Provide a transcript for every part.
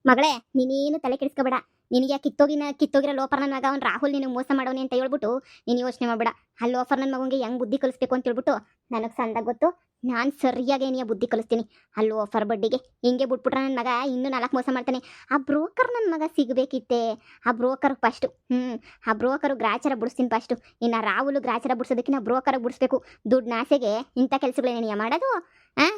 ಮಗಳೇ ನೀನೇನು ತಲೆ ಕೆಡಿಸ್ಕೋಬೇಡ. ನಿನಗೆ ಕಿತ್ತೋಗಿರೋ ಲೋಫರ್ ನನ್ನ ಮಗ ಅವ್ನು ರಾಹುಲ್ ನಿನಗೆ ಮೋಸ ಮಾಡೋನಿ ಅಂತ ಹೇಳ್ಬಿಟ್ಟು ನೀನು ಯೋಚನೆ ಮಾಡಬೇಡ. ಆ ಲೋಫರ್ ನನ್ನ ಮಗನಿಗೆ ಹೆಂಗ್ ಬುದ್ಧಿ ಕಲಿಸ್ಬೇಕು ಅಂತ ಹೇಳ್ಬಿಟ್ಟು ನನಗೆ ಸಂದಾಗ ಗೊತ್ತು. ನಾನು ಸರಿಯಾಗಿ ನೀ ಬುದ್ಧಿ ಕಲಿಸ್ತೀನಿ. ಆ ಲೋಫರ್ ಬಡ್ಡಿಗೆ ಹಿಂಗೆ ಬಿಟ್ಬಿಟ್ರೆ ನನ್ನ ಮಗ ಇನ್ನೂ 4 ಮೋಸ ಮಾಡ್ತಾನೆ. ಆ ಬ್ರೋಕರ್ ನನ್ನ ಮಗ ಸಿಗಬೇಕಿತ್ತೆ. ಆ ಬ್ರೋಕರ್ ಫಸ್ಟು ಆ ಬ್ರೋಕರು ಗ್ರಾಚಾರ ಬಿಡಿಸ್ತೀನಿ ಫಸ್ಟು. ಇನ್ನು ರಾಹುಲ್ ಗ್ರಾಚಾರ ಬಿಡಿಸೋದಕ್ಕಿಂತ ಬ್ರೋಕರ್ ಬಿಡಿಸ್ಬೇಕು. ದುಡ್ಡು ನಾಸೆಗೆ ಇಂಥ ಕೆಲಸಗಳೇನೇನಿಯ ಮಾಡೋದು.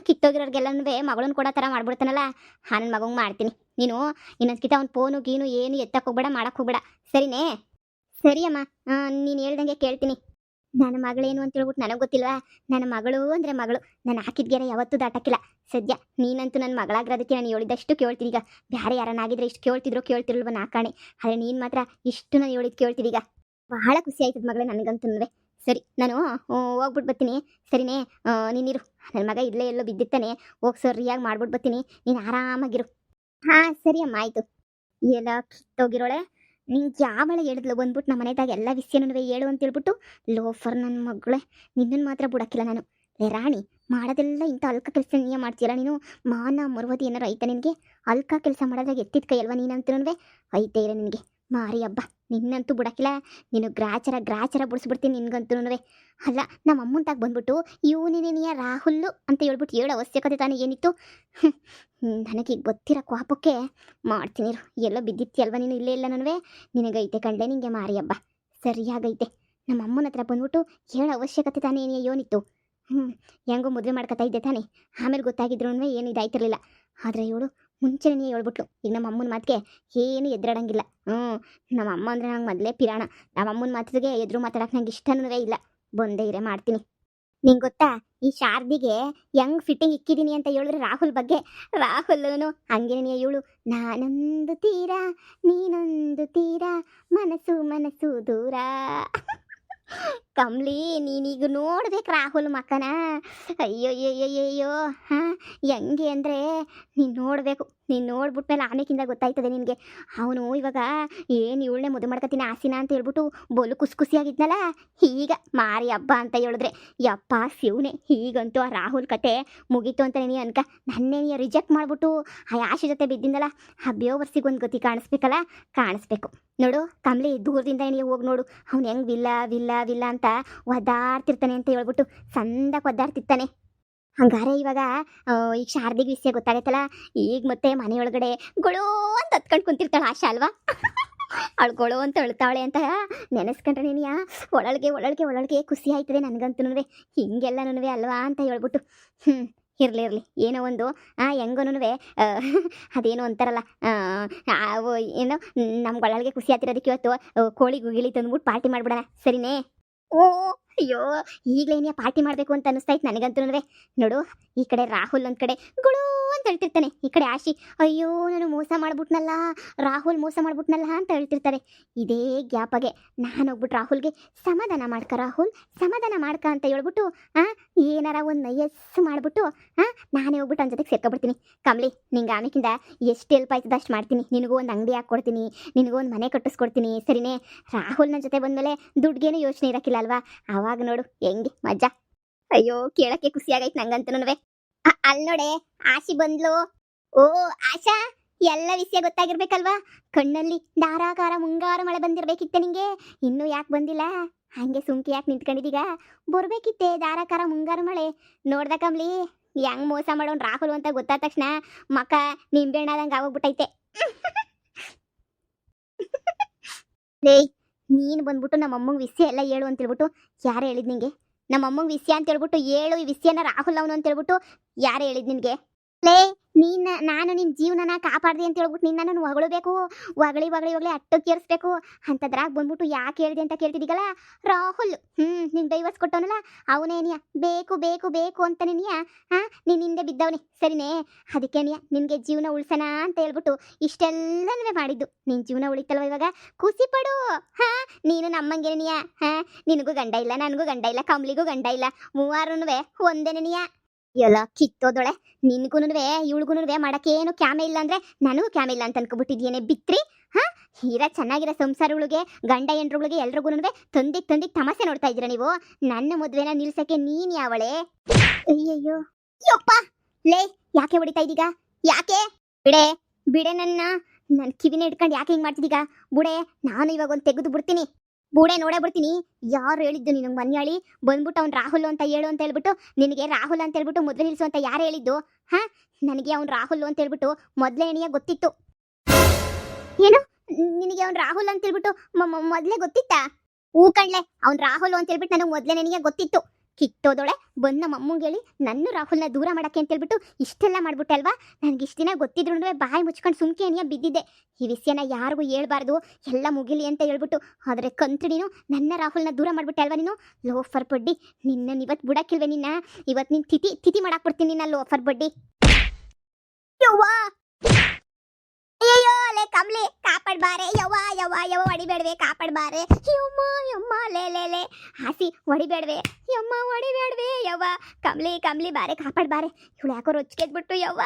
ಕಿತ್ತೋಗಿರೋರ್ಗೆಲ್ಲನೂ ಮಗಳನ್ನ ಕೊಡೋ ಥರ ಮಾಡ್ಬಿಡ್ತಾನಲ್ಲ, ನನ್ನ ಮಗಂಗೆ ಮಾಡ್ತೀನಿ. ನೀನು ಇನ್ನೊಂದ್ಕಿತ ಅವ್ನು ಫೋನು ಗೀನು ಏನು ಎತ್ತಕ್ಕೆ ಹೋಗ್ಬೇಡ, ಮಾಡಕ್ಕೆ ಹೋಗ್ಬೇಡ, ಸರಿನೇ? ಸರಿಯಮ್ಮ, ನೀನು ಹೇಳ್ದಂಗೆ ಕೇಳ್ತೀನಿ. ನನ್ನ ಮಗಳೇನು ಅಂತ ಹೇಳ್ಬಿಟ್ಟು ನನಗೆ ಗೊತ್ತಿಲ್ವಾ? ನನ್ನ ಮಗಳು ಅಂದರೆ ಮಗಳು. ನಾನು ಹಾಕಿದ ಗೆರೆ ಯಾವತ್ತೂ ದಾಟಕ್ಕಿಲ್ಲ. ಸದ್ಯ ನೀನಂತೂ ನನ್ನ ಮಗಳಾಗಿರೋದಕ್ಕೆ ನಾನು ಹೇಳಿದಷ್ಟು ಕೇಳ್ತೀನಿ. ಈಗ ಬೇರೆ ಯಾರನ್ನಾಗಿದ್ರೆ ಇಷ್ಟು ಕೇಳ್ತಿರಲ್ವ ನಾಕಾಣೆ. ಆದರೆ ನೀನು ಮಾತ್ರ ಇಷ್ಟು ನಾನು ಹೇಳಿದ್ದು ಕೇಳ್ತಿದ್ದೀಗ. ಬಹಳ ಖುಷಿ ಆಯ್ತದ ಮಗಳೇ ನನಗಂತೂ. ಸರಿ, ನಾನು ಹೋಗ್ಬಿಟ್ಟು ಬರ್ತೀನಿ, ಸರಿನೇ? ನೀನಿರು, ನನ್ನ ಮಗ ಇಲ್ಲೇ ಎಲ್ಲೋ ಬಿದ್ದಿರ್ತಾನೆ, ಹೋಗಿ ಸರಿಯಾಗಿ ಮಾಡ್ಬಿಟ್ಟು ಬರ್ತೀನಿ, ನೀನು ಆರಾಮಾಗಿರು. ಹಾಂ ಸರಿ ಅಮ್ಮ, ಆಯಿತು. ಎಲ್ಲ ಕಿತ್ತೋಗಿರೋಳೆ, ನಿಂಗೆ ಯಾವಳ ಹೇಳಿದ್ಲು ಬಂದ್ಬಿಟ್ಟು ನಮ್ಮ ಮನೆದಾಗ ಎಲ್ಲ ವಿಷಯನೂ ಹೇಳು ಅಂತ ಹೇಳ್ಬಿಟ್ಟು. ಲೋಫರ್ ನನ್ನ ಮಗಳೇ, ನಿನ್ನನ್ನು ಮಾತ್ರ ಬಿಡೋಕ್ಕಿಲ್ಲ ನಾನು. ಲೇ ರಾಣಿ, ಮಾಡೋದೆಲ್ಲ ಇಂಥ ಅಲ್ಕ ಕೆಲಸ ನೀನು ಮಾಡ್ತೀರಾ ನೀನು? ಮಾನ ಮರುವದಿ ಏನಾರು ಐತೆ ನಿನಗೆ? ಅಲ್ಕ ಕೆಲಸ ಮಾಡೋದ್ರಾಗ ಎತ್ತಿದ ಕೈ ಅಲ್ವಾ ನೀನಂತೂ? ಐತೆ ಇರ ನಿನಗೆ ಮಾರಿ ಹಬ್ಬ. ನಿನ್ನಂತೂ ಬಿಡಕ್ಕಿಲ್ಲ. ನೀನು ಗ್ರಾಚಾರ ಬಿಡಿಸ್ಬಿಡ್ತೀನಿ ನಿನ್ಗಂತೂ. ಅಲ್ಲ, ನಮ್ಮ ಅಮ್ಮಂತಾಗ ಬಂದ್ಬಿಟ್ಟು ಇವನಿನೇನಿಯ ರಾಹುಲ್ಲು ಅಂತ ಹೇಳ್ಬಿಟ್ಟು ಹೇಳೋ ಅವಶ್ಯಕತೆ ತಾನೇ ಏನಿತ್ತು? ನನಗೀಗ ಗೊತ್ತಿರೋ ಕೋಪಕ್ಕೆ ಮಾಡ್ತೀನಿ. ಎಲ್ಲೋ ಬಿದ್ದಿತ್ತಿ ನೀನು ಇಲ್ಲೇ ಇಲ್ಲ ನನವೇ. ನಿನಗೈತೆ ಕಂಡೆ ನಿಂಗೆ ಮಾರಿ ಹಬ್ಬ, ಸರಿಯಾಗೈತೆ. ನಮ್ಮ ಅಮ್ಮನ ಹತ್ರ ಬಂದ್ಬಿಟ್ಟು ಹೇಳೋ ಅವಶ್ಯಕತೆ ತಾನೇ ಏನಿತ್ತು? ಹೆಂಗೋ ಮದುವೆ ಮಾಡ್ಕೊತಾ ಇದ್ದೆ ತಾನೆ, ಆಮೇಲೆ ಗೊತ್ತಾಗಿದ್ರು ಏನು ಇದಾಯ್ತಿರ್ಲಿಲ್ಲ. ಆದರೆ ಇವಳು ಮುಂಚೆನೇ ಹೇಳ್ಬಿಟ್ಲು. ಈಗ ನಮ್ಮ ಅಮ್ಮನ ಮಾತಿಗೆ ಏನು ಎದುರಾಡಂಗಿಲ್ಲ. ನಮ್ಮ ಅಮ್ಮ ಅಂದರೆ ನಂಗೆ ಮೊದಲೇ ಪಿರಾಣ. ನಮ್ಮ ಅಮ್ಮನ ಮಾತಿಗೆ ಎದುರು ಮಾತಾಡೋಕೆ ನಂಗೆ ಇಷ್ಟನೂ ಇಲ್ಲ. ಬಂದೇ ಇರೇ ಮಾಡ್ತೀನಿ. ನಿಂಗೆ ಗೊತ್ತಾ, ಈ ಶಾರದಿಗೆ ಹೆಂಗ್ ಫಿಟ್ಟಿಂಗ್ ಇಕ್ಕಿದ್ದೀನಿ ಅಂತ ಹೇಳಿದ್ರೆ ರಾಹುಲ್ ಬಗ್ಗೆ. ರಾಹುಲ್ನು ಹಂಗೇನೇ ಇವಳು. ನಾನೊಂದು ತೀರ ನೀನೊಂದು ತೀರ, ಮನಸ್ಸು ದೂರ. ಕಮ್ಲಿ, ನೀನೀಗ ನೋಡ್ಬೇಕು ರಾಹುಲ್ ಮಕ್ಕನ. ಅಯ್ಯೋ ಹಾಂ, ಹೆಂಗೆ ಅಂದರೆ ನೀನು ನೋಡಬೇಕು. ನೀನು ನೋಡ್ಬಿಟ್ಮೇಲೆ ಆಮೇಕಿಂದ ಗೊತ್ತಾಯ್ತದೆ ನಿನಗೆ. ಅವನು ಇವಾಗ ಏನು ಇವಳನ್ನೇ ಮದುವೆ ಮಾಡ್ಕೊತೀನಿ ಆಸಿನ ಅಂತ ಹೇಳ್ಬಿಟ್ಟು ಬೋಲು ಖುಷಿಯಾಗಿದ್ನಲ್ಲ, ಈಗ ಮಾರಿ ಹಬ್ಬ ಅಂತ ಹೇಳಿದ್ರೆ ಯಪ್ಪ ಶಿವನೇ. ಈಗಂತೂ ಆ ರಾಹುಲ್ ಕತೆ ಮುಗೀತು ಅಂತ ನೀ ಅನ್ಕ. ನನ್ನೇ ರಿಜೆಕ್ಟ್ ಮಾಡಿಬಿಟ್ಟು ಆ ಆಶೆ ಜೊತೆ ಬಿದ್ದಿಂದಲ್ಲ, ಆ ಬೇವರ್ಸಿಗೆ ಒಂದು ಗತಿ ಕಾಣಿಸ್ಬೇಕು. ನೋಡು ಕಮ್ಲಿ, ದೂರದಿಂದ ನೀವು ಹೋಗಿ ನೋಡು, ಅವ್ನು ಹೆಂಗೆ ವಿಲ್ಲ ಅಂತ ಒದ್ದಾಡ್ತಿರ್ತಾನೆ ಅಂತ ಹೇಳ್ಬಿಟ್ಟು ಸಂದಕ್ಕೆ ಒದ್ದಾಡ್ತಿರ್ತಾನೆ. ಹಂಗಾರೆ ಇವಾಗ ಈಗ ಶಾರದಿಗೆ ವಿಷಯ ಗೊತ್ತಾಗತ್ತಲ್ಲ, ಈಗ ಮತ್ತೆ ಮನೆಯೊಳಗಡೆ ಗೊಳೋ ಅಂತ ಹತ್ಕೊಂಡು ಕುಂತಿರ್ತಾಳೆ ಆಶಾ ಅಲ್ವಾ? ಅವಳು ಗೊಳೋ ಅಂತ ಅಳ್ತಾವಳೆ ಅಂತ ನೆನೆಸ್ಕೊಂಡ್ರೆ ನೀನು ಒಳಗೆ ಖುಷಿ ಆಯ್ತದೆ ನನಗಂತೂ. ಹಿಂಗೆಲ್ಲನೂ ಅಲ್ವಾ ಅಂತ ಹೇಳ್ಬಿಟ್ಟು ಇರಲಿ ಏನೋ ಒಂದು ಹೆಂಗೋನೂ ಅದೇನೋ ಅಂತಾರಲ್ಲ, ಏನೋ ನಮ್ಮ ಒಳಗೆ ಖುಷಿ ಆಗ್ತಿರೋದಕ್ಕೆ ಇವತ್ತು ಕೋಳಿ ಗಿಳಿ ತಂದ್ಬಿಟ್ಟು ಪಾರ್ಟಿ ಮಾಡಿಬಿಡೋಣ, ಸರಿನೇ? ಓ ಅಯ್ಯೋ, ಈಗಲೇ ಪಾರ್ಟಿ ಮಾಡಬೇಕು ಅಂತ ಅನಿಸ್ತಾಯ್ತು ನನಗಂತೂ. ನೋಡು, ಈ ಕಡೆ ರಾಹುಲ್ ಒಂದು ಕಡೆ ಗುಳು ಅಂತ ಹೇಳ್ತಿರ್ತಾನೆ, ಈ ಕಡೆ ಆಶಿ ಅಯ್ಯೋ ನಾನು ಮೋಸ ಮಾಡ್ಬಿಟ್ನಲ್ಲ, ರಾಹುಲ್ ಮೋಸ ಮಾಡ್ಬಿಟ್ನಲ್ಲ ಅಂತ ಹೇಳ್ತಿರ್ತಾರೆ. ಇದೇ ಗ್ಯಾಪಾಗೆ ನಾನು ಹೋಗ್ಬಿಟ್ಟು ರಾಹುಲ್ಗೆ ಸಮಾಧಾನ ಮಾಡ್ಕ ಅಂತ ಹೇಳ್ಬಿಟ್ಟು ಏನಾರ ಒಂದು ನಯಸ್ಸು ಮಾಡಿಬಿಟ್ಟು ನಾನೇ ಹೋಗ್ಬಿಟ್ಟು ಅವನ ಜೊತೆಗೆ ಸೇರ್ಕೊಬಿಡ್ತೀನಿ. ಕಮ್ಲಿ, ನಿಂಗೆ ಆಮೇಕಿಂದ ಎಷ್ಟು ಹೆಲ್ಪ್ ಆಯ್ತದ ಅಷ್ಟು ಮಾಡ್ತೀನಿ. ನಿನಗೂ ಒಂದು ಅಂಗಡಿ ಹಾಕ್ಕೊಡ್ತೀನಿ, ನಿನಗೂ ಒಂದು ಮನೆ ಕಟ್ಟಿಸ್ಕೊಡ್ತೀನಿ, ಸರಿನೇ? ರಾಹುಲ್ ನನ್ನ ಜೊತೆ ಬಂದಮೇಲೆ ದುಡ್ಗೇನು ಯೋಚನೆ ಇರೋಕ್ಕಿಲ್ಲ ಅಲ್ವಾ? ಆವಾಗ ನೋಡು ಹೆಂಗೆ ಮಜಾ. ಅಯ್ಯೋ, ಕೇಳಕ್ಕೆ ಖುಷಿ ಆಗೈತೆ ನಂಗಂತೂ. ಅಲ್ಲಿ ನೋಡೆ ಆಶಿ ಬಂದ್ಲು. ಓ ಆಶಾ, ಎಲ್ಲ ವಿಷಯ ಗೊತ್ತಾಗಿರ್ಬೇಕಲ್ವಾ? ಕಣ್ಣಲ್ಲಿ ಧಾರಾಕಾರ ಮುಂಗಾರು ಮಳೆ ಬಂದಿರ್ಬೇಕಿತ್ತೆ ನಿಂಗೆ. ಇನ್ನೂ ಯಾಕೆ ಬಂದಿಲ್ಲ? ಹಂಗೆ ಸುಮ್ಕಿ ಯಾಕೆ ನಿಂತ್ಕೊಂಡಿದ್ದೀಗ? ಬರ್ಬೇಕಿತ್ತೆ ಧಾರಾಕಾರ ಮುಂಗಾರು ಮಳೆ. ನೋಡ್ದ ಕಮ್ಲಿ, ಹೆಂಗ್ ಮೋಸ ಮಾಡೋನ್ ರಾಹುಲ್ ಅಂತ ಗೊತ್ತಾದ ತಕ್ಷಣ ಮಕ ನಿಂಬೆಣ್ಣದಂಗೆ ಆಗೋಗ್ಬಿಟ್ಟೈತೆ. ಲೇ, ನೀನು ಬಂದ್ಬಿಟ್ಟು ನಮ್ಮ ಅಮ್ಮಂಗೆ ವಿಷಯ ಎಲ್ಲ ಹೇಳು ಅಂತ ಹೇಳ್ಬಿಟ್ಟು ಯಾರು ಹೇಳಿದ್ ನಿಂಗೆ? ನಮ್ಮ ಅಮ್ಮಂಗೆ ವಿಷಯ ಅಂತ ಹೇಳ್ಬಿಟ್ಟು ಹೇಳು, ಈ ವಿಷಯನ ರಾಹುಲ್ ಅವನು ಅಂತ ಹೇಳ್ಬಿಟ್ಟು ಯಾರು ಹೇಳಿದ್ ನಿನಗೆ? ಲೇ, ನಾನು ನಿನ್ನ ಜೀವನನ ಕಾಪಾಡ್ದೆ ಅಂತ ಹೇಳ್ಬಿಟ್ಟು ನಿನ್ನನ್ನು ಹೊಗಳಬೇಕು, ಹೊಗಳಿ ಅಟ್ಟಕ್ಕೇರಿಸ್ಬೇಕು ಅಂತದ್ರಾಗ ಬಂದ್ಬಿಟ್ಟು ಯಾಕೆ ಹೇಳಿದೆ ಅಂತ ಕೇಳ್ತಿದ್ದೀಗಲ್ಲ? ರಾಹುಲ್ ನಿನ್ ಡೈವರ್ಸ್ ಕೊಟ್ಟವನಲ್ಲ, ಅವನೇನಿಯ ಬೇಕು ಅಂತ ನೀನಿಯ ನೀನು ಹಿಂದೆ ಬಿದ್ದವನೇ, ಸರಿನೇ? ಅದಕ್ಕೇನಿಯ ನಿನಗೆ ಜೀವನ ಉಳ್ಸೋಣ ಅಂತ ಹೇಳ್ಬಿಟ್ಟು ಇಷ್ಟೆಲ್ಲನೂ ಮಾಡಿದ್ದು. ನಿನ್ನ ಜೀವನ ಉಳಿತಲ್ವ ಇವಾಗ? ಖುಷಿ ಪಡು. ನೀನು ನಮ್ಮಂಗೇನಿಯ ನಿನಗೂ ಗಂಡ ಇಲ್ಲ, ನನಗೂ ಗಂಡ ಇಲ್ಲ, ಕಮ್ಲಿಗೂ ಗಂಡ ಇಲ್ಲ, ಮೂವಾರೂನುವೆ ಒಂದೇನಿಯ. ಎಲ್ಲ ಕಿತ್ತೋದೊಳೆ, ನಿನ್ಗೂನುವೆ ಇವಳಿಗೂನುವೆ ಮಾಡಕ್ಕೇನು ಕ್ಯಾಮೆ ಇಲ್ಲ ಅಂದ್ರೆ ನನಗೂ ಕ್ಯಾಮೆ ಇಲ್ಲ ಅಂತ ಅನ್ಕೊಬಿಟ್ಟಿದ್ಯೇನೆ ಬಿತ್ರಿ. ಚೆನ್ನಾಗಿರೋ ಸಂಸಾರಗಳಿಗೆ, ಗಂಡ ಹೆಂಡ್ರುಗಳಿಗೆ ಎಲ್ರಿಗೂನುವೆ ತಂದಿಗ್ ತಮಾಷೆ ನೋಡ್ತಾ ಇದ್ದೀರಾ ನೀವು? ನನ್ನ ಮದುವೆನ ನಿಲ್ಸಕ್ಕೆ ನೀನ್ ಯಾವಳೆ? ಅಯ್ಯಯ್ಯೋ ಯಪ್ಪ, ಲೇ ಯಾಕೆ ಹೊಡಿತಾ ಇದ್ದೀಗ? ಯಾಕೆ ಬಿಡೆ? ಬಿಡೆ ನನ್ನ ಕಿವಿನ ಇಟ್ಕೊಂಡು ಯಾಕೆ ಹಿಂಗೆ ಮಾಡ್ತಿದ್ದೀಗ? ಬುಡೆ, ನಾನು ಇವಾಗ ಒಂದು ತೆಗೆದು ಬಿಡ್ತೀನಿ. ಬುಡೆ, ನೋಡೇ ಬಿಡ್ತೀನಿ. ಯಾರು ಹೇಳಿದ್ದು ನಿನಗೆ ಮನ್ಯಾಳಿ ಬಂದ್ಬಿಟ್ಟು ಅವ್ನು ರಾಹುಲ್ ಅಂತ ಹೇಳು ಅಂತ ಹೇಳ್ಬಿಟ್ಟು, ನಿನಗೆ ರಾಹುಲ್ ಅಂತ ಹೇಳ್ಬಿಟ್ಟು ಮೊದಲು ನಿಲ್ಸು ಅಂತ ಯಾರು ಹೇಳಿದ್ದು? ಹಾ, ನನಗೆ ಅವ್ನು ರಾಹುಲ್ ಅಂತ ಹೇಳ್ಬಿಟ್ಟು ಮೊದಲೇ ಎಣಿಯ ಗೊತ್ತಿತ್ತು. ಏನು, ನಿನಗೆ ಅವ್ನು ರಾಹುಲ್ ಅಂತ ಹೇಳ್ಬಿಟ್ಟು ಮೊದಲೇ ಗೊತ್ತಿತ್ತಾ? ಹೂ ಕಣ್ಲೆ, ಅವ್ನು ರಾಹುಲ್ ಅಂತ ಹೇಳ್ಬಿಟ್ಟು ನನಗೆ ಮೊದಲೇ ನನಗೆ ಗೊತ್ತಿತ್ತು. ಕಿತ್ತೋದೊಳೆ ಬಂದು ನಮ್ಮ ಅಮ್ಮಂಗೆ ಹೇಳಿ ನನ್ನ ರಾಹುಲ್ನ ದೂರ ಮಾಡಕ್ಕೆ ಅಂತ ಹೇಳ್ಬಿಟ್ಟು ಇಷ್ಟೆಲ್ಲ ಮಾಡ್ಬಿಟ್ಟೆ ಅಲ್ವಾ? ನನಗೆ ಇಷ್ಟು ದಿನ ಗೊತ್ತಿದ್ರು ಬಾಯಿ ಮುಚ್ಕೊಂಡು ಸುಮ್ಕೆ ಎಣಿಯ ಬಿದ್ದಿದ್ದೆ. ಈ ವಿಷಯನ ಯಾರಿಗೂ ಹೇಳ್ಬಾರ್ದು, ಎಲ್ಲ ಮುಗಿಲಿ ಅಂತ ಹೇಳ್ಬಿಟ್ಟು. ಆದರೆ ಕಂತ್ರಿ ನೀನು ನನ್ನ ರಾಹುಲ್ನ ದೂರ ಮಾಡ್ಬಿಟ್ಟೆ ಅಲ್ವಾ ನೀನು? ಲೋಫರ್ ಬಡ್ಡಿ, ನಿನ್ನ ಇವತ್ತು ಬಿಡಕ್ಕಿಲ್ವೇ? ಇವತ್ತು ನಿನ್ನ ತಿಥಿ ಮಾಡಾಕ್ಬಿಡ್ತೀನಿ ನಿನ್ನ ಲೋಫರ್ ಬಡ್ಡಿ. ಯವ್ವಾ, ಅಯ್ಯೋ ಲೇ ಕಮ್ಲಿ, ಕಾಪಾಡ್ಬಾರೆ ಯವ್ವ ಯವ್ವ ಯವ್ವ, ಹೊಡಿಬೇಡ್ವೆ, ಕಾಪಾಡ್ಬಾರೆ ಯಮ್ಮ ಯಮ್ಮ, ಲೇ ಹಾಸಿ ಹೊಡಿಬೇಡ್ವೆ ಯಮ್ಮ, ಹೊಡಿಬೇಡ್ವೆ ಯವ್ವ. ಕಮ್ಲಿ ಬಾರೆ, ಕಾಪಾಡ್ಬಾರೆ. ಇವಳು ಯಾಕೋ ರೊಚ್ಗೆದ್ಬಿಟ್ಟು ಯವ್ವ,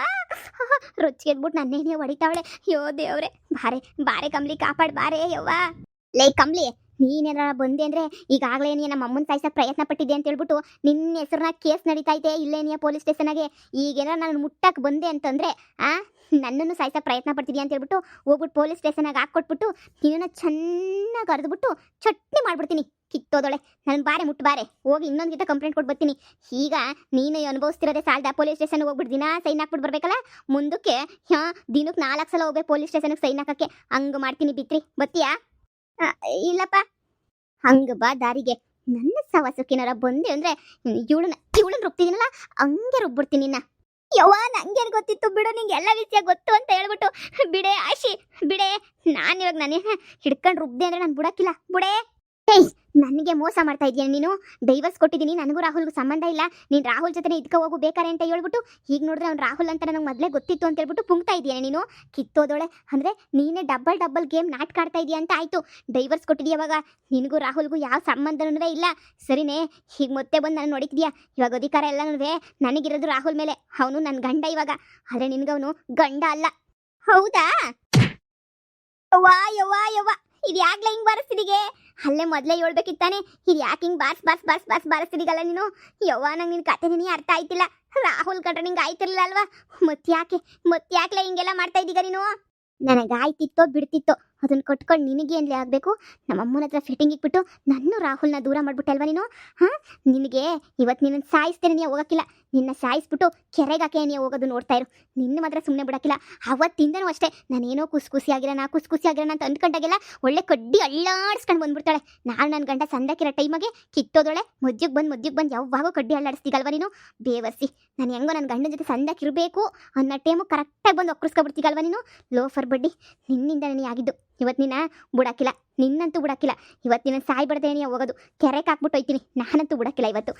ರೊಚ್ಗೆದ್ಬಿಟ್ಟು ನನ್ನೇನೇ ಹೊಡಿತಾವಳೆ. ಯೋ ದೇವ್ರೆ, ಬಾರೆ ಕಮ್ಲಿ, ಕಾಪಾಡ್ಬಾರೆ ಯವ್ವ. ಲೇ ಕಮ್ಲಿ, ನೀನೇನಾರ ಬಂದೆ ಅಂದರೆ ಈಗಾಗಲೇ ನೀನು ನಮ್ಮ ಅಮ್ಮನ ಸಾಯಿಸೋಕೆ ಪ್ರಯತ್ನ ಪಟ್ಟಿದ್ದೆ ಅಂತ ಹೇಳ್ಬಿಟ್ಟು ನಿನ್ನ ಹೆಸರನ್ನ ಕೇಸ್ ನಡೀತೈತೆ ಇಲ್ಲೇನಿಯ ಪೊಲೀಸ್ ಸ್ಟೇಷನಾಗೆ. ಈಗೇನಾರ ನಾನು ಮುಟ್ಟಕ್ಕೆ ಬಂದೆ ಅಂತಂದರೆ ನನ್ನನ್ನು ಸಾಯಿಸೋಕೆ ಪ್ರಯತ್ನ ಪಡ್ತಿದ್ಯಾ ಅಂತ ಹೇಳ್ಬಿಟ್ಟು ಹೋಗ್ಬಿಟ್ಟು ಪೊಲೀಸ್ ಸ್ಟೇಷನಾಗೆ ಹಾಕ್ಕೊಟ್ಬಿಟ್ಟು ನಿನ್ನನ್ನು ಚೆನ್ನಾಗಿ ಅರ್ದ್ಬಿಟ್ಟು ಚಟ್ನಿ ಮಾಡಿಬಿಡ್ತೀನಿ. ಕಿತ್ತೋದೊಳೆ, ನನ್ನ ಬಾರೆ ಮುಟ್ಬಾರೆ, ಹೋಗಿ ಇನ್ನೊಂದು ಗಿಂತ ಕಂಪ್ಲೇಂಟ್ ಕೊಟ್ಟು ಬರ್ತೀನಿ. ಈಗ ನೀನು ಅನುಭವಿಸ್ತಿರೋದೇ ಸಾಲದ ಪೊಲೀಸ್ ಸ್ಟೇಷನ್ಗೆ ಹೋಗ್ಬಿಟ್ಟು ದಿನ ಸೈನ್ ಹಾಕ್ಬಿಟ್ಟು ಬರಬೇಕಲ್ಲ. ಮುಂದಕ್ಕೆ ದಿನಕ್ಕೆ 4 ಸಲ ಹೋಗ್ಬೇಕು ಪೊಲೀಸ್ ಸ್ಟೇಷನ್ಗೆ ಸೈನ್ ಹಾಕೋಕ್ಕೆ. ಹಂಗೆ ಮಾಡ್ತೀನಿ ಬಿತ್ರಿ, ಬತ್ತೀಯಾ? ಇಲ್ಲಪ್ಪ, ಹಂಗೆ ಬಾ ದಾರಿಗೆ. ನನ್ನ ಸವಾಸಕ್ಕೇನಾರ ಬಂದೆ ಅಂದರೆ ಇವಳನ್ನ ರುಬ್ತಿದ್ದೀನಲ್ಲ, ಹಂಗೆ ರುಬ್ಬಿಡ್ತೀನಿ ನಿನ್ನ. ಯವ್ವ, ನಂಗೇನು ಗೊತ್ತಿತ್ತು ಬಿಡು, ನಿಂಗೆ ಎಲ್ಲ ವಿಷಯ ಗೊತ್ತು ಅಂತ ಹೇಳ್ಬಿಟ್ಟು. ಬಿಡೆ ಆಶಿ, ಬಿಡೆ. ನಾನು ಇವಾಗ ನಾನೇ ಹಿಡ್ಕೊಂಡು ರುಬ್ದೆ ಅಂದರೆ ನಾನು ಬಿಡೋಕ್ಕಿಲ್ಲ. ಬುಡೇ, ಏಯ್, ನನಗೆ ಮೋಸ ಮಾಡ್ತಾ ಇದೀಯ ನೀನು. ಡೈವರ್ಸ್ ಕೊಟ್ಟಿದ್ದೀನಿ, ನನಗೂ ರಾಹುಲ್ಗೂ ಸಂಬಂಧ ಇಲ್ಲ. ನೀನು ರಾಹುಲ್ ಜೊತೆ ಇದಕ್ಕೆ ಹೋಗು ಬೇಕಾರೆ ಅಂತ ಹೇಳ್ಬಿಟ್ಟು, ಈಗ ನೋಡಿದ್ರೆ ಅವ್ನು ರಾಹುಲ್ ಅಂತ ನನಗೆ ಮೊದಲೇ ಗೊತ್ತಿತ್ತು ಅಂತ ಹೇಳ್ಬಿಟ್ಟು ಪುಂಕ್ತಾ ಇದೀಯ ನೀನು. ಕಿತ್ತೋದೋಳೆ, ಅಂದರೆ ನೀನೇ ಡಬಲ್ ಗೇಮ್ ನಾಟಕ ಆಡ್ತಾ ಇದೀಯ ಅಂತ ಆಯಿತು. ಡೈವರ್ಸ್ ಕೊಟ್ಟಿದ್ದೀಯ, ಇವಾಗ ನಿನಗೂ ರಾಹುಲ್ಗೂ ಯಾವ ಸಂಬಂಧನೂ ಇಲ್ಲ. ಸರಿನೇ? ಈಗ ಮತ್ತೆ ಬಂದು ನಾನು ನೋಡಿದ್ಯಾ? ಇವಾಗ ಅಧಿಕಾರ ಎಲ್ಲನೂ ನನಗಿರೋದು ರಾಹುಲ್ ಮೇಲೆ. ಅವನು ನನ್ನ ಗಂಡ ಇವಾಗ, ಆದರೆ ನಿನಗವನು ಗಂಡ ಅಲ್ಲ. ಹೌದಾ? ಯವ್ವಾ ಯವ್ವಾ ಯವ್ವ, ಇದು ಯಾಕ್ಲ ಹಿಂಗೆ ಬಾರಿಸ್ತಿದಿಗೆ? ಅಲ್ಲೇ ಮೊದಲೇ ಹೇಳ್ಬೇಕಿತ್ತಾನೆ, ಇದು ಯಾಕೆ ಹಿಂಗೆ ಬಾರಿಸ್ತಿದಿಗಲ್ಲ ನೀನು? ಯವ್ವ, ನಂಗೆ ನಿನ್ನ ಕತೆ ನಿನಗೆ ಅರ್ಥ ಆಯ್ತಿಲ್ಲ. ರಾಹುಲ್ ಕಂಡ್ರೆ ನಿಂಗೆ ಆಯ್ತಿರ್ಲಿಲ್ಲ ಅಲ್ವಾ? ಮತ್ತ್ಯಾಕ್ಲೆ ಹಿಂಗೆಲ್ಲ ಮಾಡ್ತಾ ಇದ್ದೀಗ ನೀನು? ನನಗಾಯ್ತಿತ್ತೋ ಬಿಡ್ತಿತ್ತೋ ಅದನ್ನು ಕೊಟ್ಕೊಂಡು ನಿನಗೆ ಏನ್ಲೇ ಆಗಬೇಕು? ನಮ್ಮ ಅಮ್ಮನ ಹತ್ರ ಫಿಟ್ಟಿಂಗ್ ಇಟ್ಬಿಟ್ಟು ನನ್ನ ರಾಹುಲ್ನ ದೂರ ಮಾಡ್ಬಿಟ್ಟೆ ಅಲ್ವಾ ನೀನು? ನಿನಗೆ ಇವತ್ತು ನಿನ್ನನ್ನು ಸಾಯಿಸ್ತೇನೆ, ನೀವು ಹೋಗೋಕ್ಕಿಲ್ಲ. ನಿನ್ನ ಸಾಯಿಸ್ಬಿಟ್ಟು ಕೆರೆಗಾಕೆ ನೀವು ಹೋಗೋದು ನೋಡ್ತಾ ಇರು. ನಿನ್ನ ಮಾತ್ರ ಸುಮ್ಮನೆ ಬಿಡೋಕ್ಕಿಲ್ಲ. ಅವತ್ತಿಂದನೂ ಅಷ್ಟೇ, ನಾನೇನೋ ಖುಷಿಯಾಗಿರೋಣ ಅಂತ ಅಂದ್ಕೊಂಡಾಗೆಲ್ಲ ಒಳ್ಳೆ ಕಡ್ಡಿ ಅಳ್ಳಾಡಿಸ್ಕೊಂಡು ಬಂದ್ಬಿಡ್ತಾಳೆ. ನಾನು ನನ್ನ ಗಂಡ ಸಂದಕ್ಕಿರೋ ಟೈಮಾಗೆ ಕಿತ್ತೋದೊಳೆ ಮದ್ಯಗೆ ಬಂದು ಯಾವಾಗೋ ಕಡ್ಡಿ ಅಳ್ಳಾಡಿಸ್ತೀಗಲ್ವ ನೀನು? ಬೇವರ್ಸಿ, ನಾನು ಹೆಂಗೋ ನನ್ನ ಗಂಡನ ಜೊತೆ ಸಂದಕ್ಕಿರಬೇಕು ಅನ್ನೋ ಟೈಮು ಕರೆಕ್ಟಾಗಿ ಬಂದು ಒಕ್ಕರಿಸ್ಕೊಬಿಡ್ತೀಗಲ್ವ ನೀನು? ಲೋಫರ್ ಬಡ್ಡಿ, ನಿನ್ನಿಂದ ನನಗೆ ಆಗಿದ್ದು. ಇವತ್ತು ನಿನ್ನ ಬಿಡಾಕಿಲ್ಲ, ನಿನ್ನಂತೂ ಬಿಡಾಕಿಲ್ಲ. ಇವತ್ತು ನಿನ್ನ ಸಾಯ್ಬಡ್ದೇನೆ ಹೋಗೋದು, ಕೆರೆಗೆ ಹಾಕ್ಬಿಟ್ಟು ಹೋಯ್ತೀನಿ. ನಾನಂತೂ ಬಿಡಾಕಿಲ್ಲ. ಇವತ್ತು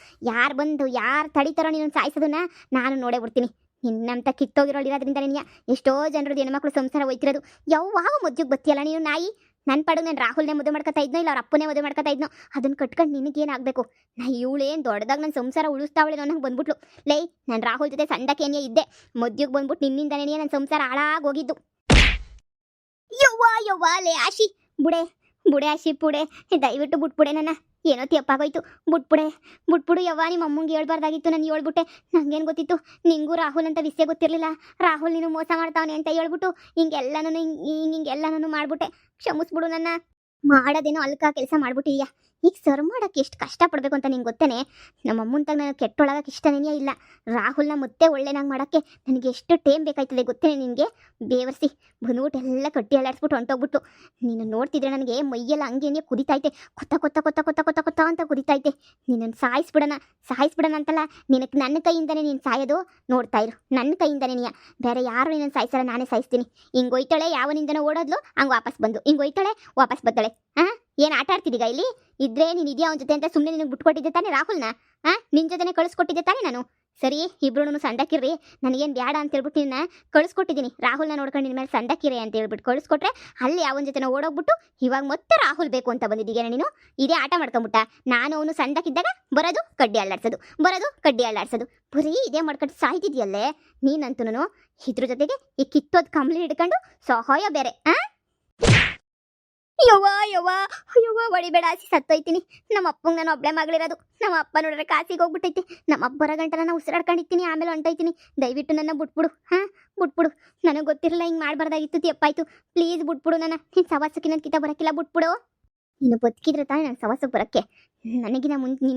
ಯಾರು ತಡಿತಾರೋ ನೀನು ಸಾಯಿಸೋದನ್ನ ನಾನು ನೋಡೇ ಬಿಡ್ತೀನಿ. ನಿನ್ನಂತ ಕಿತ್ತೋಗಿರೋಳಿರೋದ್ರಿಂದ ನೀನು ಎಷ್ಟೋ ಜನರದ್ದು ಹೆಣ್ಮಕ್ಳು ಸಂಸಾರ ಹೋಯ್ತಿರೋದು. ಯಾವಾಗ ಮದ್ಯಗೆ ಬತ್ತಿಯಲ್ಲ ನೀನು ನಾಯಿ? ನನ್ನ ಪಾಡು ನಾನು ರಾಹುಲ್ನೇ ಮದುವೆ ಮಾಡ್ಕೊತಾ ಇದ್ನೋ, ಇಲ್ಲ ಅವ್ರ ಅಪ್ಪನೇ ಮದುವೆ ಮಾಡ್ಕೊತಾ ಇದ್ನೋ, ಅದನ್ನು ಕಟ್ಕೊಂಡು ನಿನಗೇನಾಗಬೇಕು? ಇವಳೇನು ದೊಡ್ಡದಾಗ ನನ್ನ ಸಂಸಾರ ಉಳಿಸ್ತಾವಳೆ ನನಗೆ ಬಂದ್ಬಿಟ್ಲು. ಲೈ, ನಾನು ರಾಹುಲ್ ಜೊತೆ ಸಂದಕ್ಕೇನೇ ಇದ್ದೆ, ಮದ್ಯಗೆ ಬಂದ್ಬಿಟ್ಟು ನಿನ್ನಿಂದನೇ ನನ್ನ ಸಂಸಾರ ಹಾಳಾಗೋಗಿದ್ದು. ಯವ್ವ ಲೇ ಆಶಿ, ಬುಡೆ ಆಶಿ, ದಯವಿಟ್ಟು ಬಿಟ್ಬಿಡೆ ನನ್ನ. ಏನೋ ತಪ್ಪಾಗೋಯ್ತು, ಬಿಟ್ಬಿಡು ಯವ್ವ. ನಿಮ್ಮ ಅಮ್ಮಂಗೆ ಹೇಳ್ಬಾರ್ದಾಗಿತ್ತು, ನಾನು ಹೇಳ್ಬಿಟ್ಟೆ. ನಂಗೇನು ಗೊತ್ತಿತ್ತು? ನಿಂಗೂ ರಾಹುಲ್ ಅಂತ ವಿಷಯ ಗೊತ್ತಿರಲಿಲ್ಲ. ರಾಹುಲ್ ನೀನು ಮೋಸ ಮಾಡ್ತಾವನೆ ಅಂತ ಹೇಳ್ಬಿಟ್ಟು ಹಿಂಗೆಲ್ಲನೂ ಮಾಡ್ಬಿಟ್ಟೆ. ಕ್ಷಮಿಸ್ಬಿಡು ನನ್ನ. ಮಾಡೋದೇನೋ ಅಲ್ಕ ಕೆಲಸ ಮಾಡ್ಬಿಟ್ಟಿದ್ಯಾ. ಈಗ ಸರ್ ಮಾಡೋಕ್ಕೆ ಎಷ್ಟು ಕಷ್ಟಪಡಬೇಕು ಅಂತ ನಿಂಗೆ ಗೊತ್ತೇನೆ? ನಮ್ಮ ಅಮ್ಮಂತಾಗ ನಾನು ಕೆಟ್ಟೊಳಗಕ್ಕೆ ಇಷ್ಟನೇ ಇಲ್ಲ. ರಾಹುಲ್ನ ಮತ್ತೆ ಒಳ್ಳೆನಾಗಿ ಮಾಡೋಕ್ಕೆ ನನಗೆ ಎಷ್ಟು ಟೈಮ್ ಬೇಕಾಯ್ತದೆ ಗೊತ್ತೇನೆ ನಿನಗೆ? ಬೇವರ್ಸಿ ಬಂದ್ಬಿಟ್ಟು ಎಲ್ಲ ಕಟ್ಟಿ ಅಲ್ಲಾಡಿಸ್ಬಿಟ್ಟು ಹೊಂಟೋಗ್ಬಿಟ್ಟು. ನೀನು ನೋಡ್ತಿದ್ರೆ ನನಗೆ ಮೈಯೆಲ್ಲ ಹಂಗೆ ಕುದಿತೈತೆ, ಕೊತ್ತ ಅಂತ ಕುದಿತೈತೆ. ನಿನ್ನನ್ನು ಸಾಯಿಸ್ಬಿಡೋಣ ಅಂತಲ್ಲ, ನನ್ನ ಕೈಯಿಂದನೇ ನೀನು ಸಾಯೋದು. ನೋಡ್ತಾ ಇರು, ನನ್ನ ಕೈಯಿಂದನೇ ನೀ, ಬೇರೆ ಯಾರು ನಿನ್ನನ್ನು ಸಾಯಿಸಲ್ಲ, ನಾನೇ ಸಾಯಿಸ್ತೀನಿ. ಹಿಂಗೆ ಒಯ್ತಾಳೆ, ಯಾವನಿಂದನೋ ಓಡೋದ್ಲು, ಹಂಗೆ ವಾಪಸ್ ಬಂದು ಹಿಂಗೆ ಒಯ್ತಾಳೆ, ವಾಪಸ್ ಬರ್ತಾಳೆ. ಏನು ಆಟ ಆಡ್ತಿದ್ದೀಗ ಇಲ್ಲಿ? ಇದ್ರೆ ನೀನು ಇದೆಯಾ ಅವನ ಜೊತೆ ಅಂತ ಸುಮ್ಮನೆ ನಿನಗೆ ಬಿಟ್ಕೊಟ್ಟಿದ್ದೆ ತಾನೇ ರಾಹುಲ್ನ? ನಿನ್ನ ಜೊತೆನೇ ಕಳಿಸ್ಕೊಟ್ಟಿದ್ದೆ ತಾನೇ ನಾನು? ಸರಿ, ಇಬ್ರು ಸಂದಕ್ಕಿರ್ರಿ, ನನಗೇನು ಬೇಡ ಅಂತ ಹೇಳ್ಬಿಟ್ಟು ನಿನ್ನ ಕಳಿಸ್ಕೊಟ್ಟಿದ್ದೀನಿ. ರಾಹುಲ್ನ ನೋಡ್ಕೊಂಡು ನಿನ್ನ ಮೇಲೆ ಸಂದಕ್ಕಿರಿ ಅಂತ ಹೇಳ್ಬಿಟ್ಟು ಕಳಿಸ್ಕೊಟ್ರೆ ಅಲ್ಲಿ ಅವನ ಜೊತೆ ಓಡೋಗ್ಬಿಟ್ಟು ಇವಾಗ ಮತ್ತೆ ರಾಹುಲ್ ಬೇಕು ಅಂತ ಬಂದಿದ್ದೀಯ ನೀನು? ಇದೇ ಆಟ ಮಾಡ್ಕೊಂಬಿಟ್ಟ? ನಾನು ಅವನು ಸಂದಕ್ಕಿದ್ದಾಗ ಬರೋದು ಕಡ್ಡಿ ಅಲ್ಲಾಡ್ಸೋದು, ಬರೀ ಇದೇ ಮಾಡ್ಕೊಂಡು ಸಾಯ್ತಿದ್ಯಲ್ಲೇ ನೀನಂತೂ. ಇದ್ರ ಜೊತೆಗೆ ಈ ಕಿತ್ತೋದು ಕಂಬ್ಳಿ ಹಿಡ್ಕೊಂಡು ಸಹಾಯ ಬೇರೆ. ಯವ್ವ ಯವ್ವ ಯವ್ವ ಹೊಡಿಬೇಡ ಆಸಿ ಸತ್ತೋಯ್ತೀನಿ. ನಮ್ಮ ಅಪ್ಪಂಗೆ ನಾನು ಒಬ್ಳೆ ಮಗಳಿರೋದು. ನಮ್ಮ ಅಪ್ಪ ನೋಡಿದ್ರೆ ಕಾಸಿಗೆ ಹೋಗ್ಬಿಟ್ಟೈತಿ. ನಮ್ಮ ಅಪ್ಪ ಬರೋ ಗಂಟ ನಾನು ಉಸಿರಾಡ್ಕೊಂಡಿರ್ತೀನಿ, ಆಮೇಲೆ ಹೊಂಟೋಯ್ತೀನಿ. ದಯವಿಟ್ಟು ನನ್ನ ಬಿಟ್ಬಿಡು, ಹಾಂ ಬಿಟ್ಬಿಡು. ನನಗೆ ಗೊತ್ತಿರಲಿಲ್ಲ ಹಿಂಗೆ ಮಾಡಬಾರ್ದಾಗಿತ್ತು, ತಪ್ಪಾಯ್ತು. ಪ್ಲೀಸ್ ಬಿಟ್ಬಿಡು ನನ್ನ. ನಿನ್ನ ಸವಾಸಕ್ಕೆ ನನ್ನ ಕಿತ್ತ ಬರೋಕ್ಕಿಲ್ಲ, ಬಿಟ್ಬಿಡು. ನೀನು ಬದುಕಿದ್ರೆ ತಾನೇ ನನ್ನ ಸವಾಸಕ್ಕೆ ಬರೋಕ್ಕೆ.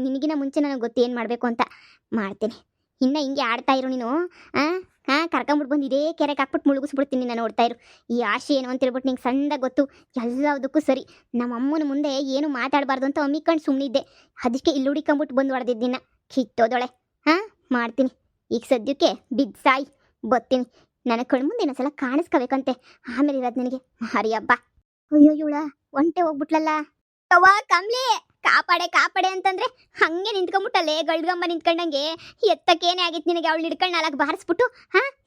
ನಿನಗಿನ ಮುಂಚೆ ನನಗೆ ಗೊತ್ತು ಏನು ಮಾಡಬೇಕು ಅಂತ. ಮಾಡ್ತೀನಿ. ಇನ್ನು ಹಿಂಗೆ ಆಡ್ತಾ ಇರು ನೀನು. ಕರ್ಕೊಂಬಿಟ್ಟು ಬಂದು ಇದೇ ಕೆರೆಗೆ ಹಾಕ್ಬಿಟ್ಟು ಮುಳುಗಿಸ್ಬಿಡ್ತೀನಿ ನಾನು. ನೋಡ್ತಾ ಇರು. ಈ ಆಶೆ ಏನು ಅಂತ ಹೇಳ್ಬಿಟ್ಟು ನಿಂಗೆ ಸಣ್ಣದಾಗಿ ಗೊತ್ತು. ಎಲ್ಲದಕ್ಕೂ ಸರಿ. ನಮ್ಮ ಅಮ್ಮನ ಮುಂದೆ ಏನು ಮಾತಾಡಬಾರ್ದು ಅಂತ ಅಮ್ಮಿಕೊಂಡು ಸುಮ್ಮನಿದ್ದೆ. ಅದಕ್ಕೆ ಇಲ್ಲಿ ಹುಡಿಕೊಂಬಿಟ್ಟು ಬಂದು ಹೊಡೆದಿದ್ದಿನ ಕಿತ್ತೋದೊಳೆ. ಮಾಡ್ತೀನಿ. ಈಗ ಸದ್ಯಕ್ಕೆ ಬಿದ್ದು ಸಾಯಿ. ಬರ್ತೀನಿ. ನನಗೆ ಕಣ್ಮುಂದೆ ಇನ್ನೊಂದ್ಸಲ ಕಾಣಿಸ್ಕೋಬೇಕಂತೆ. ಆಮೇಲೆ ಇರೋದು ನಿನಗೆ ಹರಿ ಹಬ್ಬ. ಅಯ್ಯೋ ಇವಳ ಒಂಟೆ ಹೋಗ್ಬಿಟ್ಲಲ್ಲ. ಅವ್ವ ಕಮ್ಲಿ, ಕಾಪಾಡೆ ಕಾಪಾಡೆ ಅಂತಂದ್ರೆ ಹಂಗೆ ನಿಂತ್ಕೊಂಡ್ಬಿಟ್ಟಲ್ಲೇ ಗಳ್ಗಮ್ಮ ನಿಂತ್ಕೊಂಡಂಗೆ. ಎತ್ತಕ್ಕೇನೆ ಆಗಿತ್ತು ನಿನಗೆ. ಅವಳು ಹಿಡ್ಕೊಂಡು ನಾಲ್ಕು ಬಾರಿಸ್ಬಿಟ್ಟು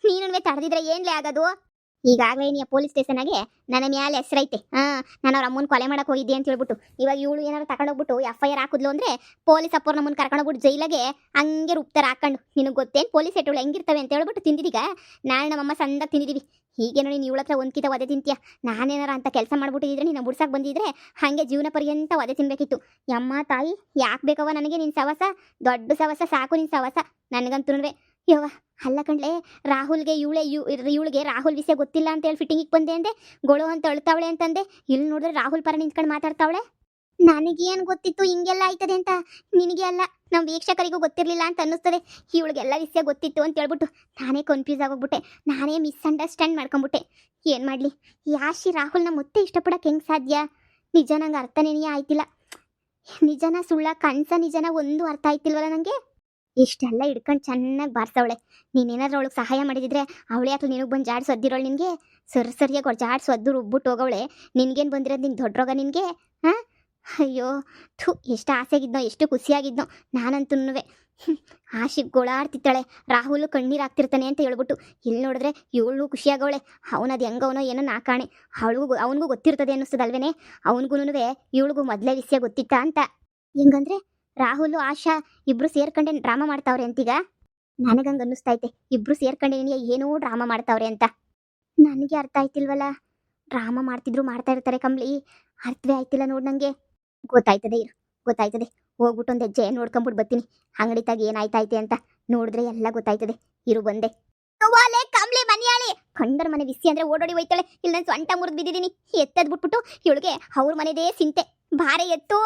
ನೀನು ತಡೆದಿದ್ರೆ ಏನ್ಲೇ ಆಗೋದು. ಈಗಾಗಲೇ ನೀ ಪೊಲೀಸ್ ಸ್ಟೇಷನಾಗೆ ನನ್ನ ಮ್ಯಾಲೆ ಹೆಸರೈತೆ. ನಾನು ಅವ್ರ ಅಮ್ಮನ ಕೊಲೆ ಮಾಡಕ್ಕೆ ಹೋಗಿದ್ದೆ ಅಂತ ಹೇಳ್ಬಿಟ್ಟು. ಇವಾಗ ಇವಳು ಏನಾರು ತಗೊಂಡೋಗ್ಬಿಟ್ಟು FIR ಹಾಕಿದ್ಲು ಅಂದರೆ ಪೊಲೀಸ್ ಅಪ್ಪವ್ರು ನಮ್ಮನ್ನು ಕರ್ಕೊಂಡೋಗ್ಬಿಟ್ಟು ಜೈಲಾಗೆ ಹಂಗೆ ರುಬ್ತಾರೆ ಹಾಕೊಂಡು. ನಿನಗೆ ಗೊತ್ತೇನು ಪೊಲೀಸ್ ಹೆಟ್ಟುಗಳು ಹೆಂಗಿರ್ತವೆ ಅಂತ ಹೇಳ್ಬಿಟ್ಟು ತಿಂದಿದ್ದೀಗ. ನಾನು ನಮ್ಮಮ್ಮ ಸಣ್ಣದಾಗಿ ತಿಂದಿದ್ದೀವಿ. ಹೀಗೆ ನೋಡಿ ಇವಳ ಹತ್ರ ಒಂದು ಕಿತ ಒದೆ ತಿಂತೀಯ. ನಾನೇನಾರ ಅಂತ ಕೆಲಸ ಮಾಡ್ಬಿಟ್ಟಿದ್ರೆ ನೀನು ಬುಡ್ಸಕ್ಕೆ ಬಂದಿದ್ರೆ ಹಾಗೆ ಜೀವನ ಪರ್ಯಂತ ಒದೆ ತಿನ್ಬೇಕಿತ್ತು. ಯಮ್ಮ ತಾಯಿ, ಯಾಕೆ ಬೇಕವ ನನಗೆ ನಿನ್ನ ಸವಾಸ? ದೊಡ್ಡ ಸವಾಸ ಸಾಕು ನಿನ್ನ ಸವಾಸ ನನಗಂತೂ. ಯವ್ವ ಅಲ್ಲ ಕಣ್ಲೆ, ರಾಹುಲ್ಗೆ ಇವಳಿಗೆ ರಾಹುಲ್ ವಿಷಯ ಗೊತ್ತಿಲ್ಲ ಅಂತ ಹೇಳಿ ಫಿಟ್ಟಿಂಗಿಗೆ ಬಂದೆ ಅಂದೆ. ಗೊಳು ಅಂತ ಅಳ್ತಾವಳೆ ಅಂತಂದೆ. ಇಲ್ಲಿ ನೋಡಿದ್ರೆ ರಾಹುಲ್ ಪರ ನಿಂತ್ಕೊಂಡು ಮಾತಾಡ್ತಾವಳೆ. ನನಗೇನು ಗೊತ್ತಿತ್ತು ಹಿಂಗೆಲ್ಲ ಆಯ್ತದೆ ಅಂತ? ನಿನಗೆ ಅಲ್ಲ, ನಮ್ಮ ವೀಕ್ಷಕರಿಗೂ ಗೊತ್ತಿರಲಿಲ್ಲ ಅಂತ ಅನ್ನಿಸ್ತದೆ. ಇವಳಿಗೆಲ್ಲ ವಿಷಯ ಗೊತ್ತಿತ್ತು ಅಂತ ಹೇಳ್ಬಿಟ್ಟು ನಾನೇ ಕನ್ಫ್ಯೂಸ್ ಆಗೋಗ್ಬಿಟ್ಟೆ. ನಾನೇ ಮಿಸ್ಅಂಡರ್ಸ್ಟ್ಯಾಂಡ್ ಮಾಡ್ಕೊಂಬಿಟ್ಟೆ. ಏನು ಮಾಡಲಿ? ಯಾಶಿ ರಾಹುಲ್ನ ಮತ್ತೆ ಇಷ್ಟಪಡಕ್ಕೆ ಹೆಂಗೆ ಸಾಧ್ಯ? ನಿಜ ನಂಗೆ ಅರ್ಥನೇ ಆಯ್ತಿಲ್ಲ. ನಿಜನ ಸುಳ್ಳ, ಕನ್ಸ ನಿಜನ ಒಂದು ಅರ್ಥ ಆಯ್ತಿಲ್ವಲ್ಲ ನನಗೆ. ಇಷ್ಟೆಲ್ಲ ಹಿಡ್ಕೊಂಡು ಚೆನ್ನಾಗಿ ಬಾರಿಸವಳೆ. ನೀನೇನಾದ್ರೂ ಅವಳಿಗೆ ಸಹಾಯ ಮಾಡಿದಿದ್ರೆ ಅವಳು ಯಾಕೆ ನಿನಗೆ ಬಂದು ಜಾಡ್ಸು ಅದ್ದಿರೋಳು ನಿನಗೆ? ಸರಿಯಾಗಿ ಅವ್ಳು ಜಾಡ್ಸು ಅದ್ದು ರುಬ್ಬಿಟ್ಟು ಹೋಗವಳೆ. ನಿನ್ಗೇನು ಬಂದಿರೋದು? ನಿಂಗೆ ದೊಡ್ಡ ರೋಗ ನಿನಗೆ. ಅಯ್ಯೋ ಥು, ಎಷ್ಟು ಆಸೆಗಿದ್ನೋ, ಎಷ್ಟು ಖುಷಿಯಾಗಿದ್ನೋ ನಾನಂತೂ. ಆಶಿಗೆ ಗೋಳಾಡ್ತಿತ್ತಾಳೆ. ರಾಹುಲ್ ಕಣ್ಣೀರು ಹಾಕ್ತಿರ್ತಾನೆ ಅಂತ ಹೇಳ್ಬಿಟ್ಟು. ಇಲ್ಲಿ ನೋಡಿದ್ರೆ ಇವಳು ಖುಷಿಯಾಗವಳೆ. ಅವನದು ಹೆಂಗವನೋ ಏನೋ ನಾಕಾಣೆ. ಅವನಿಗೂ ಗೊತ್ತಿರ್ತದೆ ಅನ್ನಿಸ್ತದಲ್ವೇನೆ. ಅವನಿಗೂ ಇವಳಿಗೂ ಮೊದಲೇ ವಿಷಯ ಗೊತ್ತಿತ್ತಾ ಅಂತ. ಹೆಂಗಂದ್ರೆ ರಾಹುಲ್ ಆಶಾ ಇಬ್ರು ಸೇರ್ಕೊಂಡೆ ಡ್ರಾಮಾ ಮಾಡ್ತಾವ್ರೆ ಅಂತೀಗ. ನನಗಂಗೆ ಅನ್ನಿಸ್ತೈತೆ ಇಬ್ರು ಸೇರ್ಕೊಂಡೆ ಏನೋ ಡ್ರಾಮಾ ಮಾಡ್ತಾವ್ರೆ ಅಂತ. ನನಗೆ ಅರ್ಥ ಆಯ್ತಿಲ್ವಲ್ಲ. ಡ್ರಾಮಾ ಮಾಡ್ತಿದ್ರು ಮಾಡ್ತಾ ಇರ್ತಾರೆ ಕಮ್ಲಿ. ಅರ್ಥವೇ ಆಯ್ತಿಲ್ಲ ನೋಡಿ ನನಗೆ. ಗೊತ್ತಾಯ್ತದೆ ಇರು, ಗೊತ್ತಾಯ್ತದೆ. ಹೋಗ್ಬಿಟ್ಟು ಒಂದು ಹೆಜ್ಜೆ ನೋಡ್ಕೊಂಬಿಟ್ಟು ಬರ್ತೀನಿ. ಅಂಗಡಿ ತಾಗ ಏನಾಯ್ತೈತೆ ಅಂತ ನೋಡಿದ್ರೆ ಎಲ್ಲ ಗೊತ್ತಾಯ್ತದೆ. ಇರು ಬಂದೆ. ಕಮ್ಲಿ ಮನೆಯಾಳಿ ಕಂಡರ್ ಮನೆ ವಿಸಿ ಅಂದ್ರೆ ಓಡೋಡಿ ಹೋಯ್ತಾಳೆ. ಇಲ್ಲಿ ನಾನು ಸೊಂಟ ಮುರಿದು ಬಿದ್ದಿದ್ದೀನಿ. ಎತ್ತದ್ ಬಿಟ್ಬಿಟ್ಟು ಇವಳಿಗೆ ಅವ್ರ ಮನೆದೇ ಚಿಂತೆ. ಭಾರೆ ಎತ್ತು.